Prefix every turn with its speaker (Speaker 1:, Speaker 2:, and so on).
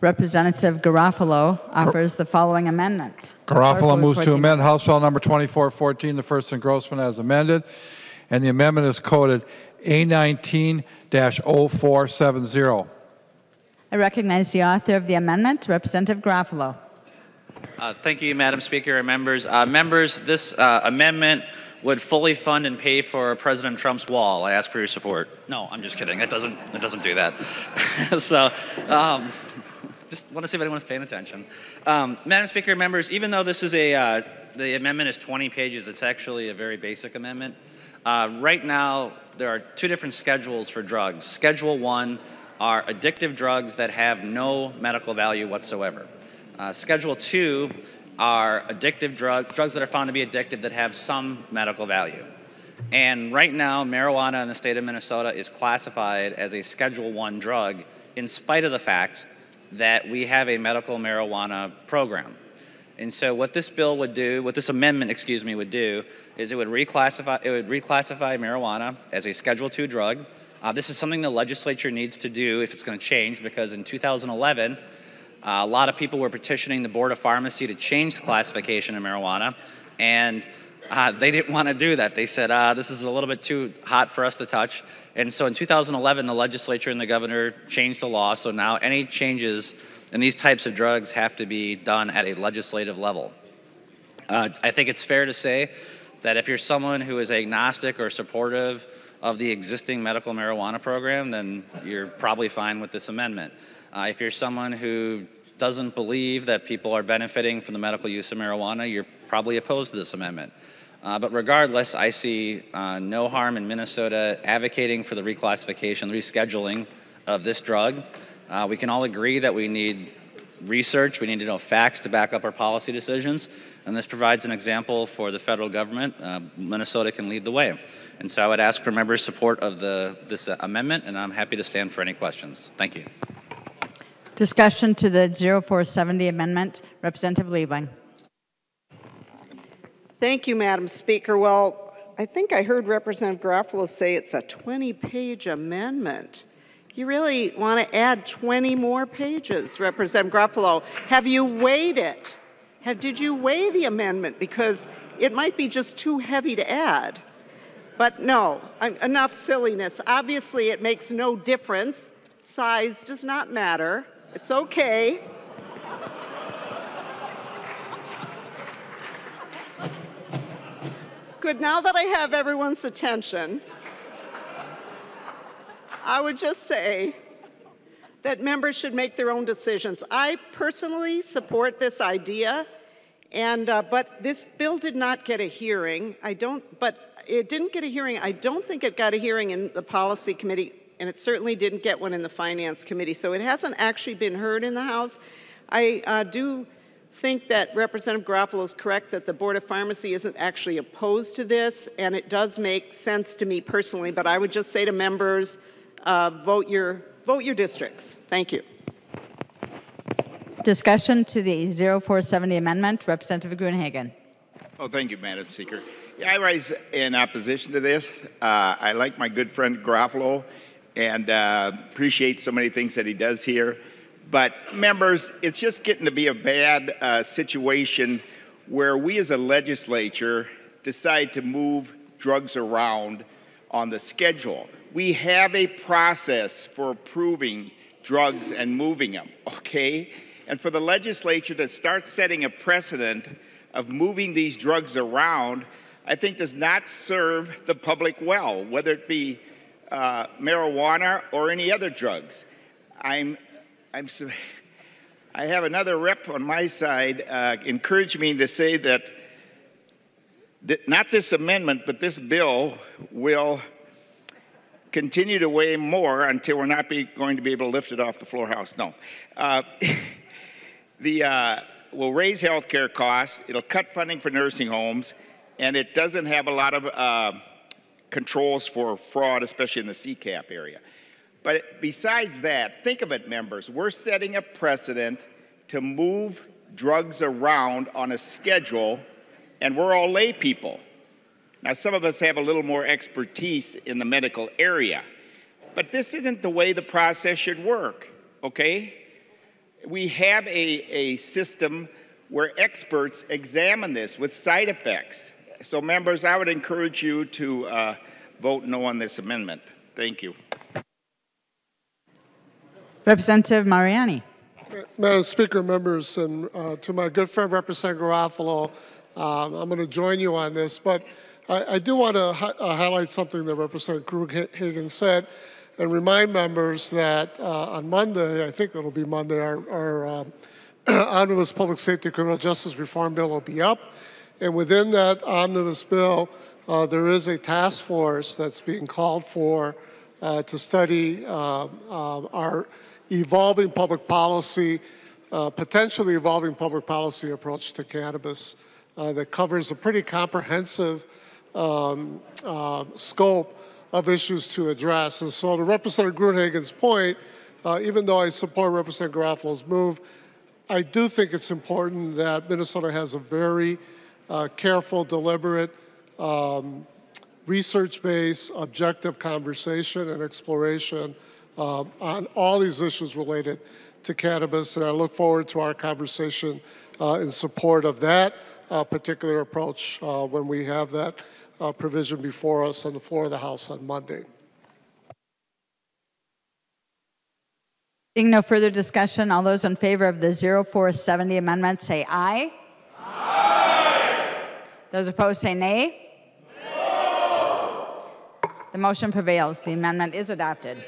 Speaker 1: Representative Garafalo offers the following amendment.
Speaker 2: Garafalo moves to amend House File Number 2414, the first engrossment as amended, and the amendment is coded A19-0470.
Speaker 1: I recognize the author of the amendment, Representative Garafalo.
Speaker 3: Thank you, Madam Speaker and members. Members, this amendment would fully fund and pay for President Trump's wall. I ask for your support. No, I'm just kidding. It doesn't do that. So, just want to see if anyone's paying attention. Madam Speaker, members, even though this is the amendment is 20 pages, it's actually a very basic amendment. Right now, there are two different schedules for drugs. Schedule 1 are addictive drugs that have no medical value whatsoever. Schedule 2 are addictive drugs that are found to be addictive that have some medical value. And right now, marijuana in the state of Minnesota is classified as a Schedule 1 drug in spite of the fact that we have a medical marijuana program. And so what this bill would do, what this amendment, excuse me, would do is it would reclassify marijuana as a Schedule 2 drug. This is something the legislature needs to do if it's going to change, because in 2011, a lot of people were petitioning the Board of Pharmacy to change the classification of marijuana, and they didn't want to do that. They said, this is a little bit too hot for us to touch. And so in 2011, the legislature and the governor changed the law, so now any changes in these types of drugs have to be done at a legislative level. I think it's fair to say that if you're someone who is agnostic or supportive of the existing medical marijuana program, then you're probably fine with this amendment. If you're someone who doesn't believe that people are benefiting from the medical use of marijuana, you're probably opposed to this amendment. But regardless, I see no harm in Minnesota advocating for the reclassification, the rescheduling of this drug. We can all agree that we need research, we need to know facts to back up our policy decisions, and this provides an example for the federal government. Minnesota can lead the way. And so I would ask for members' support of this amendment, and I'm happy to stand for any questions. Thank you.
Speaker 1: Discussion to the 0470 amendment. Representative Leland.
Speaker 4: Thank you, Madam Speaker. Well, I think I heard Representative Garafalo say it's a 20-page amendment. You really want to add 20 more pages, Representative Garafalo. Have you weighed it? Did you weigh the amendment? Because it might be just too heavy to add. But no, enough silliness. Obviously, it makes no difference. Size does not matter. It's okay. Good, now that I have everyone's attention, I would just say that members should make their own decisions. I personally support this idea, but this bill did not get a hearing. But it didn't get a hearing. I don't think it got a hearing in the Policy Committee, and it certainly didn't get one in the Finance Committee. So it hasn't actually been heard in the House. I do think that Representative Garafalo is correct that the Board of Pharmacy isn't actually opposed to this, and it does make sense to me personally, but I would just say to members, vote your districts. Thank you.
Speaker 1: Discussion to the 0470 amendment. Representative Hagen.
Speaker 5: Oh, thank you, Madam Speaker. Yeah, I rise in opposition to this. I like my good friend Garafalo and appreciate so many things that he does here. But members, it's just getting to be a bad situation where we as a legislature decide to move drugs around on the schedule. We have a process for approving drugs and moving them, okay? And for the legislature to start setting a precedent of moving these drugs around, I think does not serve the public well, whether it be marijuana or any other drugs. I have another rep on my side encourage me to say that not this amendment, but this bill will continue to weigh more until we're not going to be able to lift it off the floor house. No. Will raise health care costs, it'll cut funding for nursing homes, and it doesn't have a lot of controls for fraud, especially in the CCAP area. But besides that, think of it, members, we're setting a precedent to move drugs around on a schedule, and we're all lay people. Now, some of us have a little more expertise in the medical area, but this isn't the way the process should work, okay? we have a system where experts examine this with side effects. So members, I would encourage you to vote no on this amendment. Thank you.
Speaker 1: Representative Mariani.
Speaker 6: Madam Speaker, members, and to my good friend Representative Garafalo, I'm going to join you on this, but I do want to highlight something that Representative Hagen said and remind members that on Monday, I think it'll be Monday, our Omnibus Public Safety Criminal Justice Reform Bill will be up. And within that Omnibus Bill, there is a task force that's being called for to study our evolving public policy, potentially evolving public policy approach to cannabis that covers a pretty comprehensive scope of issues to address. And so to Representative Gruenhagen's point, even though I support Representative Garafalo's move, I do think it's important that Minnesota has a very careful, deliberate, research-based, objective conversation and exploration on all these issues related to cannabis, and I look forward to our conversation in support of that particular approach when we have that provision before us on the floor of the House on Monday.
Speaker 1: Being no further discussion, all those in favor of the 0470 amendment say aye. Aye. Those opposed say nay. No. The motion prevails. The amendment is adopted.